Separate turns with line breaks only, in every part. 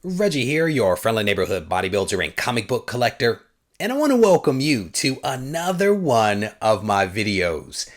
Reggie here, your friendly neighborhood bodybuilder and comic book collector, and I want to welcome you to another one of my videos.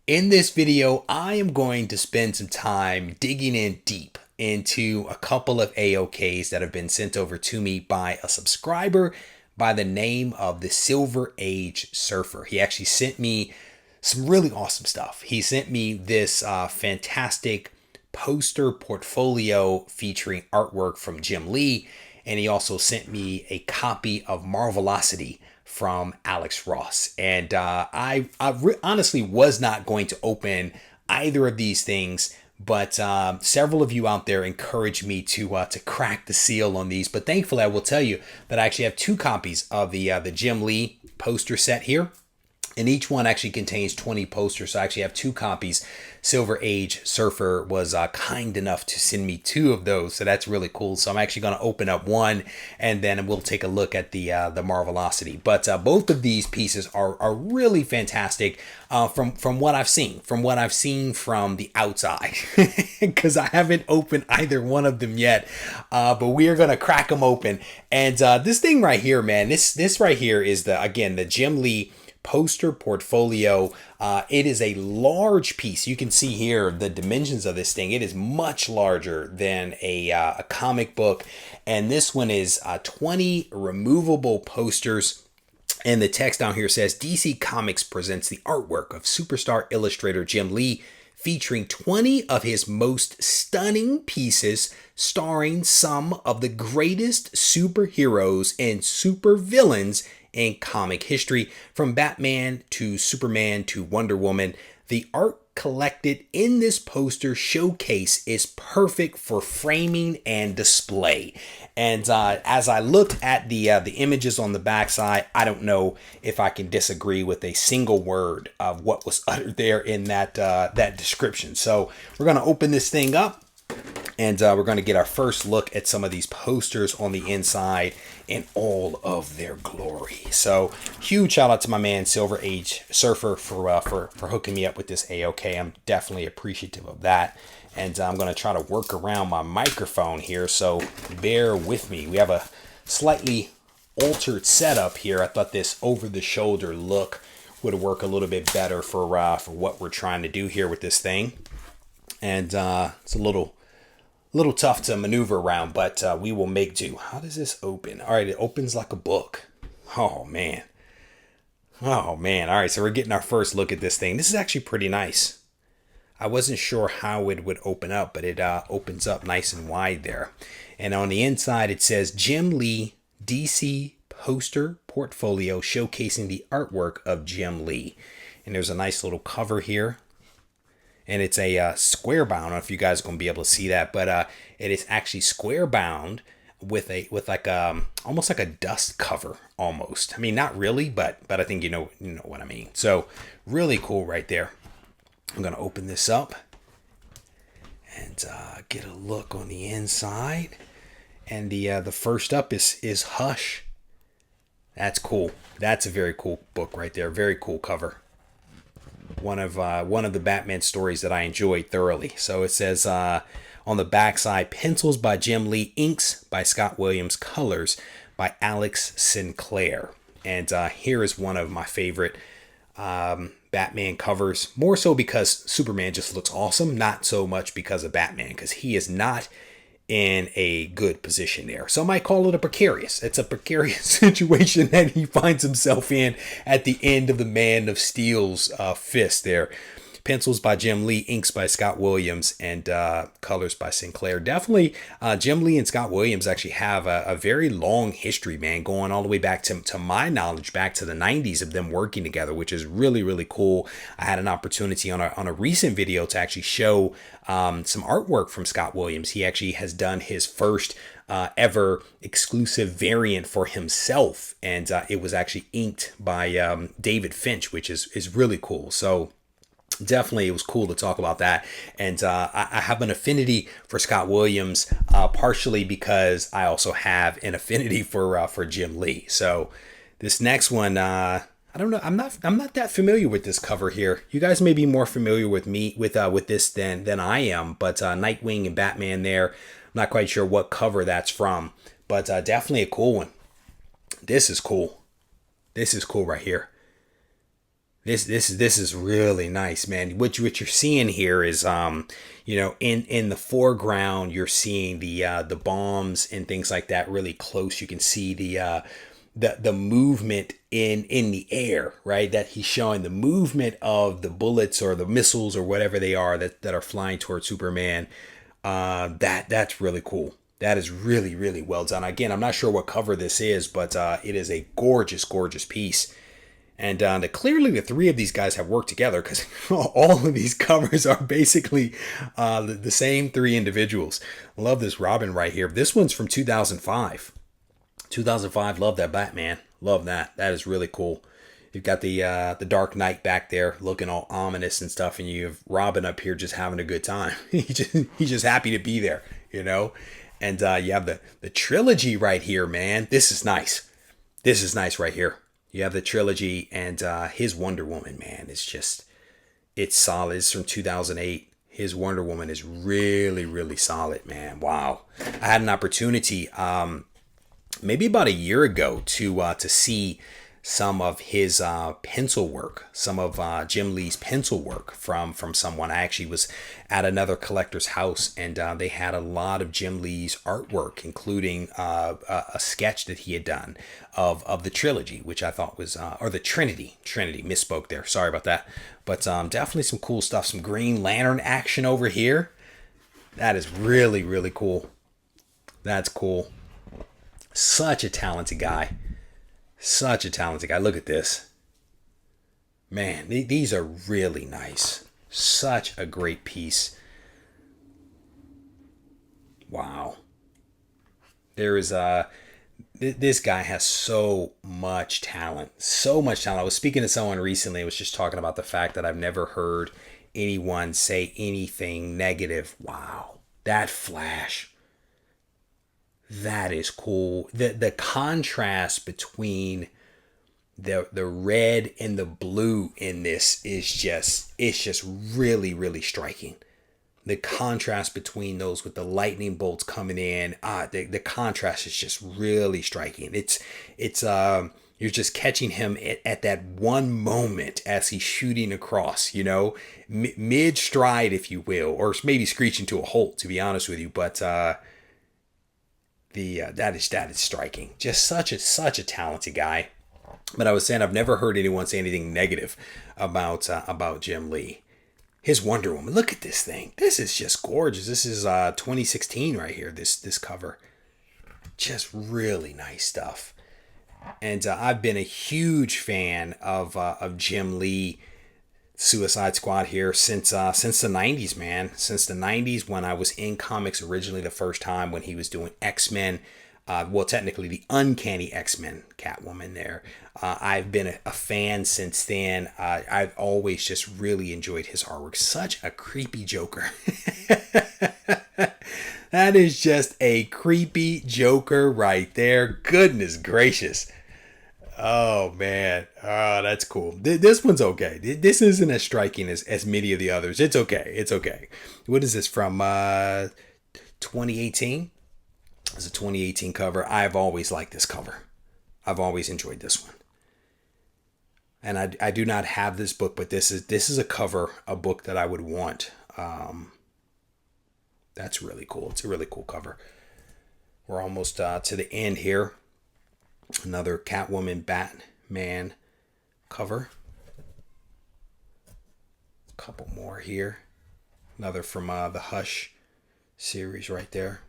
In this video, I am going to spend some time digging in deep into a couple of AOKs that have been sent over to me by a subscriber by the name of the Silver Age Surfer. He actually sent me some really awesome stuff. He sent me this fantastic poster portfolio featuring artwork from Jim Lee, and he also sent me a copy of Marvelocity from Alex Ross. And I honestly was not going to open either of these things, but several of you out there encouraged me to crack the seal on these. But thankfully, I will tell you that I actually have two copies of the Jim Lee poster set here. And each one actually contains 20 posters. So I actually have two copies. Silver Age Surfer was kind enough to send me two of those. So that's really cool. So I'm actually going to open up one and then we'll take a look at the Marvelocity. But both of these pieces are really fantastic from what I've seen. From what I've seen from the outside. Because I haven't opened either one of them yet. But we are going to crack them open. And this thing right here, man. This right here is the Jim Lee poster portfolio. It is a large piece. You can see here the dimensions of this thing. It is much larger than a comic book, and this one is 20 removable posters. And the text down here says DC Comics presents the artwork of superstar illustrator Jim Lee, featuring 20 of his most stunning pieces starring some of the greatest superheroes and supervillains in comic history, from Batman to Superman to Wonder Woman. The art collected in this poster showcase is perfect for framing and display. And as I looked at the images on the backside, I don't know if I can disagree with a single word of what was uttered there in that description. So we're going to open this thing up. And we're going to get our first look at some of these posters on the inside in all of their glory. So huge shout out to my man Silver Age Surfer for hooking me up with this AOK. I'm definitely appreciative of that. And I'm going to try to work around my microphone here, so bear with me. We have a slightly altered setup here. I thought this over-the-shoulder look would work a little bit better for what we're trying to do here with this thing. And it's a little tough to maneuver around, but we will make do. How does this open? All right, it opens like a book. Oh man. All right, so we're getting our first look at this thing. This is actually pretty nice. I wasn't sure how it would open up, but it opens up nice and wide there. And on the inside, it says Jim Lee DC poster portfolio showcasing the artwork of Jim Lee. And there's a nice little cover here. And it's a square bound. I don't know if you guys are going to be able to see that, but it is actually square bound with like almost like a dust cover almost. I mean, not really, but I think you know what I mean. So really cool right there. I'm going to open this up and get a look on the inside. And the first up is Hush. That's cool. That's a very cool book right there. Very cool cover. One of the Batman stories that I enjoyed thoroughly. So it says on the backside, pencils by Jim Lee, inks by Scott Williams, colors by Alex Sinclair. And here is one of my favorite Batman covers, more so because Superman just looks awesome, not so much because of Batman, because he is not in a good position there. Some might call it it's a precarious situation that he finds himself in at the end of the Man of Steel's fist there. Pencils by Jim Lee, inks by Scott Williams, and colors by Sinclair. Definitely, Jim Lee and Scott Williams actually have a very long history, man, going all the way back to my knowledge, back to the 90s of them working together, which is really, really cool. I had an opportunity on a recent video to actually show some artwork from Scott Williams. He actually has done his first ever exclusive variant for himself, and it was actually inked by David Finch, which is really cool. So definitely it was cool to talk about that. And I have an affinity for Scott Williams, partially because I also have an affinity for Jim Lee. So this next one, I I don't know. I'm not that familiar with this cover here. You guys may be more familiar with me with this than I am. But Nightwing and Batman there. I'm not quite sure what cover that's from, but definitely a cool one. This is cool. This is cool right here. This is really nice, man. What you're seeing here is in the foreground you're seeing the bombs and things like that really close. You can see the movement in the air, right? That he's showing the movement of the bullets or the missiles or whatever they are that are flying towards Superman. That's really cool. That is really, really well done. Again, I'm not sure what cover this is, but it is a gorgeous, gorgeous piece. And clearly the three of these guys have worked together, because all of these covers are basically the same three individuals. Love this Robin right here. This one's from 2005. 2005, love that Batman. Love that. That is really cool. You've got the Dark Knight back there looking all ominous and stuff, and you have Robin up here just having a good time. He's just happy to be there, you know? And you have the trilogy right here, man. This is nice. This is nice right here. You have the trilogy, and his Wonder Woman, man, it's solid. It's from 2008. His Wonder Woman is really, really solid, man. Wow. I had an opportunity maybe about a year ago to see some of his pencil work, some of Jim Lee's pencil work from someone. I actually was at another collector's house, and they had a lot of Jim Lee's artwork, including a sketch that he had done of the trilogy, which I thought was, or the Trinity, misspoke there. Sorry about that. But definitely some cool stuff. Some Green Lantern action over here. That is really, really cool. That's cool. Such a talented guy. Such a talented guy. Look at this. Man, these are really nice. Such a great piece. Wow. There is this guy has so much talent. So much talent. I was speaking to someone recently. I was just talking about the fact that I've never heard anyone say anything negative. Wow. That Flash. That is cool. The contrast between the red and the blue in this is just really, really striking. The contrast between those with the lightning bolts coming in, the contrast is just really striking. It's you're just catching him at that one moment as he's shooting across, mid stride, if you will, or maybe screeching to a halt, to be honest with you, but that is striking. Just such a talented guy. But I was saying I've never heard anyone say anything negative about Jim Lee. His Wonder Woman. Look at this thing. This is just gorgeous. This is 2016 right here. This cover. Just really nice stuff. And I've been a huge fan of Jim Lee Suicide Squad here since the 90s, man. Since the 90s, when I was in comics originally the first time, when he was doing X-Men, technically the Uncanny X-Men Catwoman there. I've been a fan since then. I've always just really enjoyed his artwork. Such a creepy Joker. That is just a creepy Joker right there. Goodness gracious. Oh, man. Oh, that's cool. This one's okay. This isn't as striking as many of the others. It's okay. It's okay. What is this from 2018? It's a 2018 cover. I've always liked this cover. I've always enjoyed this one. And I do not have this book, but this is a book that I would want. That's really cool. It's a really cool cover. We're almost to the end here. Another Catwoman Batman cover. A couple more here. Another from the Hush series right there.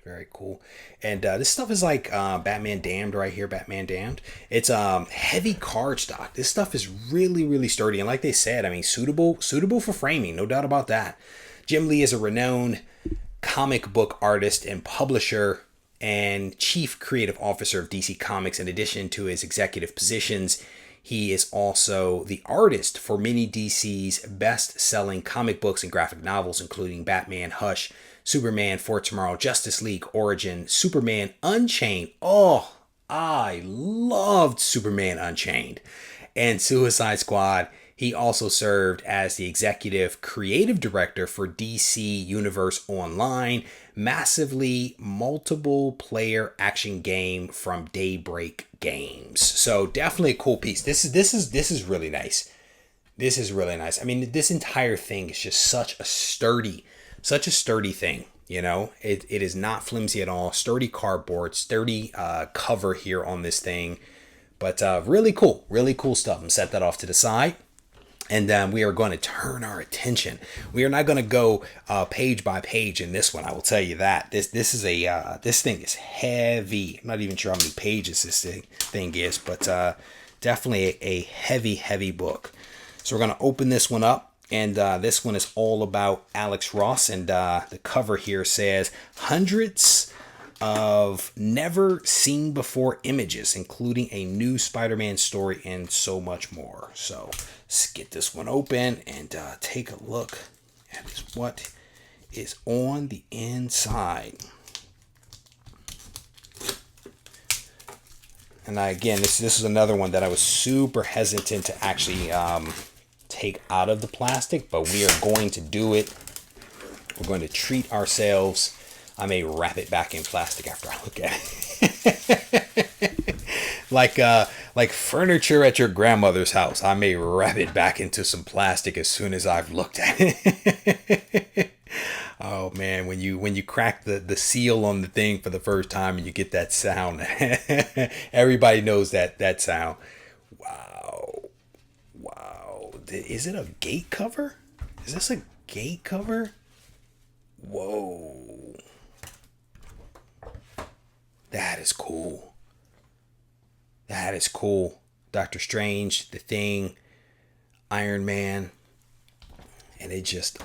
Very cool. And this stuff is like Batman Damned right here. Batman Damned. It's heavy cardstock. This stuff is really, really sturdy. And like they said, I mean, suitable for framing. No doubt about that. Jim Lee is a renowned comic book artist and publisher and chief creative officer of DC Comics. In addition to his executive positions, he is also the artist for many DC's best-selling comic books and graphic novels, including Batman, Hush, Superman, For Tomorrow, Justice League, Origin, Superman Unchained. Oh, I loved Superman Unchained. and Suicide Squad. He also served as the executive creative director for DC Universe Online, massively multiple player action game from Daybreak Games. So definitely a cool piece. This is really nice. This is really nice. I mean, this entire thing is just such a sturdy thing. You know, it is not flimsy at all. Sturdy cardboard, sturdy cover here on this thing. But really cool stuff. I'm set that off to the side. And we are going to turn our attention. We are not going to go page by page in this one. I will tell you that. This thing is heavy. I'm not even sure how many pages this thing is, but definitely a heavy book. So we're going to open this one up. And this one is all about Alex Ross. And the cover here says hundreds of never seen before images, including a new Spider-Man story and so much more. So let's get this one open and take a look at what is on the inside. And again, this is another one that I was super hesitant to actually take out of the plastic, but we are going to do it. We're going to treat ourselves. I may wrap it back in plastic after I look at it. like furniture at your grandmother's house. I may wrap it back into some plastic as soon as I've looked at it. Oh man, when you crack the seal on the thing for the first time and you get that sound, everybody knows that sound. Wow. Is it a gate cover? Is this a gate cover? Whoa. That is cool. That is cool. Doctor Strange, The Thing, Iron Man. And it just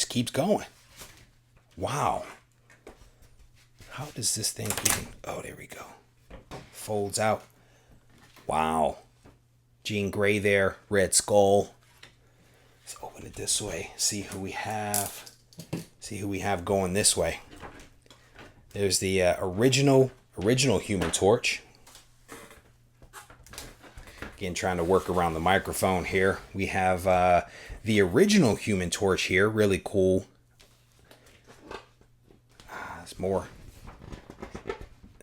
keeps going. Wow. How does this thing even... Oh, there we go. Folds out. Wow. Jean Grey there. Red Skull. Let's open it this way. See who we have. See who we have going this way. There's the original Human Torch. Again, trying to work around the microphone here. We have the original Human Torch here. Really cool. There's more.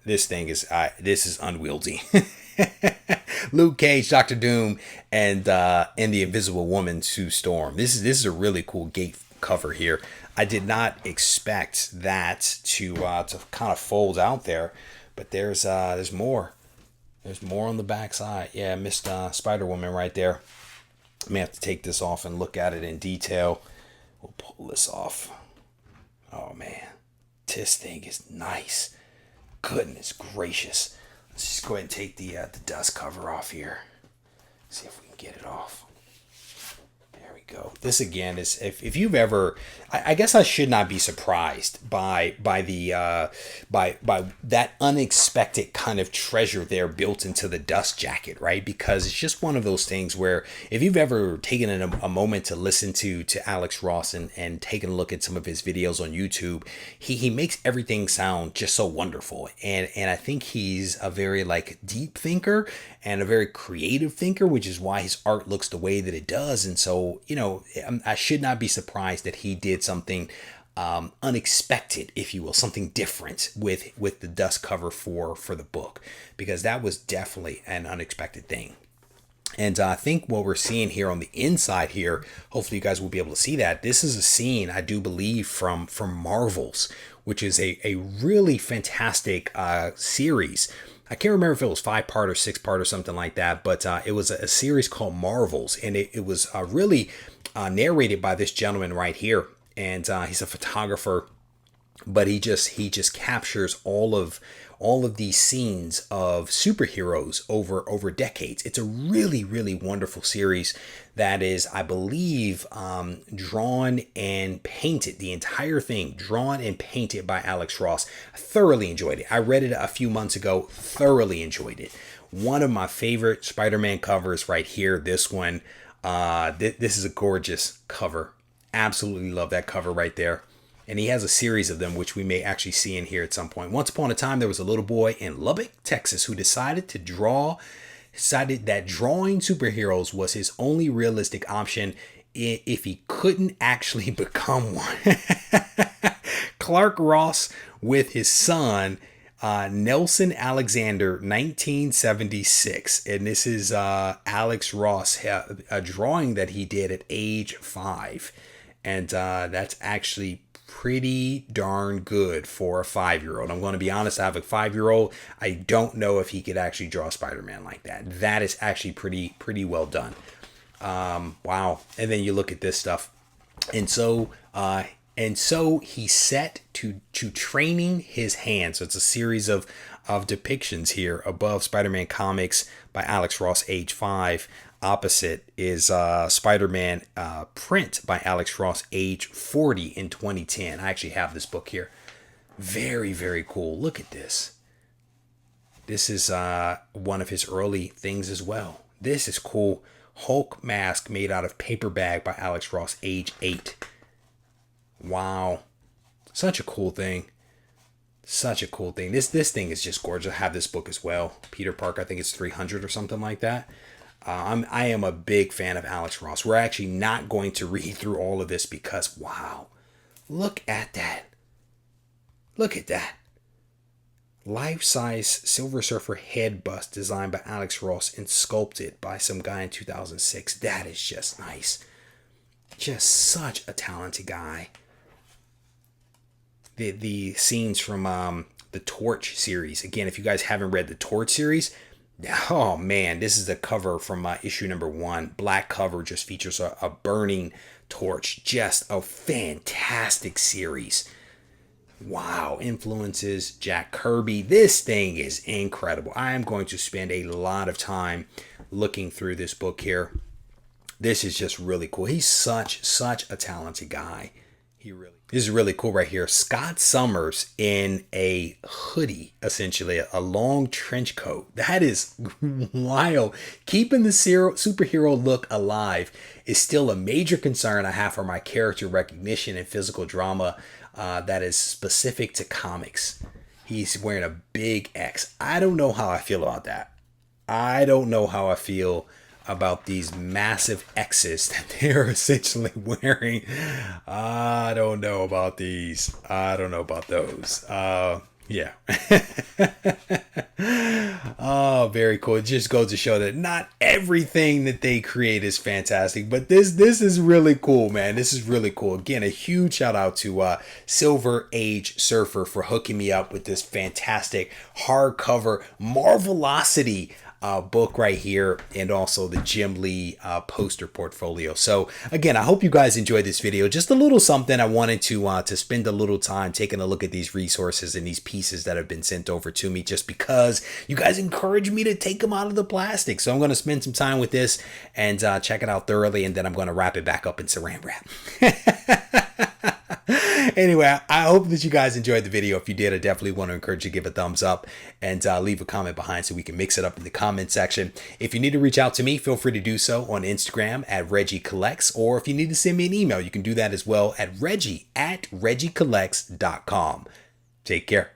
This thing is this is unwieldy. Luke Cage, Doctor Doom, and the Invisible Woman, Sue Storm. This is a really cool gate cover here. I did not expect that to kind of fold out there, but there's more. There's more on the back side. Yeah, I missed Spider-Woman right there. I may have to take this off and look at it in detail. We'll pull this off. Oh man, this thing is nice. Goodness gracious. Let's just go ahead and take the dust cover off here. See if we can get it off. Go. This again is if you've ever, I guess I should not be surprised by that unexpected kind of treasure there built into the dust jacket, right? Because it's just one of those things where if you've ever taken a moment to listen to Alex Ross and taken a look at some of his videos on YouTube, he makes everything sound just so wonderful, and I think he's a very deep thinker and a very creative thinker, which is why his art looks the way that it does. And so, I should not be surprised that he did something unexpected, if you will, something different with the dust cover for the book, because that was definitely an unexpected thing. And I think what we're seeing here on the inside here, hopefully you guys will be able to see that. This is a scene, I do believe, from Marvels, which is a really fantastic series. I can't remember if it was 5-part or 6-part or something like that, but it was a series called Marvels, and it was really narrated by this gentleman right here, and he's a photographer, but he just captures all of these scenes of superheroes over decades. It's a really wonderful series that is, I believe, drawn and painted, the entire thing drawn and painted by Alex Ross. I thoroughly enjoyed it. I read it a few months ago, thoroughly enjoyed it. One of my favorite Spider-Man covers right here, this one. This is a gorgeous cover. Absolutely love that cover right there. And he has a series of them, which we may actually see in here at some point. Once upon a time, there was a little boy in Lubbock, Texas, who decided to draw decided that drawing superheroes was his only realistic option if he couldn't actually become one. Clark Ross with his son, Nelson Alexander, 1976. And this is Alex Ross, a drawing that he did at age 5. And that's actually pretty darn good for a 5-year-old. I'm going to be honest, I have a 5-year-old. I don't know if he could actually draw Spider-Man like that. That is actually pretty well done. Wow. And then you look at this stuff. And so he set to training his hands. So it's a series of depictions here. Above, Spider-Man Comics by Alex Ross, age 5. Opposite is Spider-Man print by Alex Ross, age 40 in 2010. I actually have this book here. Very cool. Look at this. This is one of his early things as well. This is cool. Hulk mask made out of paper bag by Alex Ross, age 8. Wow. Such a cool thing. Such a cool thing. This thing is just gorgeous. I have this book as well. Peter Parker, I think it's 300 or something like that. I am a big fan of Alex Ross. We're actually not going to read through all of this because, wow, look at that. Look at that. Life-size Silver Surfer head bust designed by Alex Ross and sculpted by some guy in 2006. That is just nice. Just such a talented guy. The scenes from the Torch series. Again, if you guys haven't read the Torch series, oh man, this is the cover from issue number 1. Black cover, just features a burning torch. Just a fantastic series. Wow, influences Jack Kirby. This thing is incredible. I am going to spend a lot of time looking through this book here. This is just really cool. He's such a talented guy. This is really cool right here. Scott Summers in a hoodie, essentially a long trench coat. That is wild. Keeping the superhero look alive is still a major concern I have for my character recognition and physical drama that is specific to comics. He's wearing a big X. I don't know how I feel about that. I don't know how I feel about these massive X's that they're essentially wearing. I don't know about these. I don't know about those. Yeah. Oh, very cool. It just goes to show that not everything that they create is fantastic, but this is really cool, man. This is really cool. Again, a huge shout out to Silver Age Surfer for hooking me up with this fantastic hardcover Marvelocity book right here, and also the Jim Lee poster portfolio. So again, I hope you guys enjoyed this video. Just a little something. I wanted to spend a little time taking a look at these resources and these pieces that have been sent over to me, just because you guys encouraged me to take them out of the plastic. So I'm going to spend some time with this and check it out thoroughly, and then I'm going to wrap it back up in saran wrap. Anyway, I hope that you guys enjoyed the video. If you did, I definitely want to encourage you to give a thumbs up and leave a comment behind so we can mix it up in the comment section. If you need to reach out to me, feel free to do so on Instagram at Regie Collects, or if you need to send me an email, you can do that as well at reggie@regiecollects.com. Take care.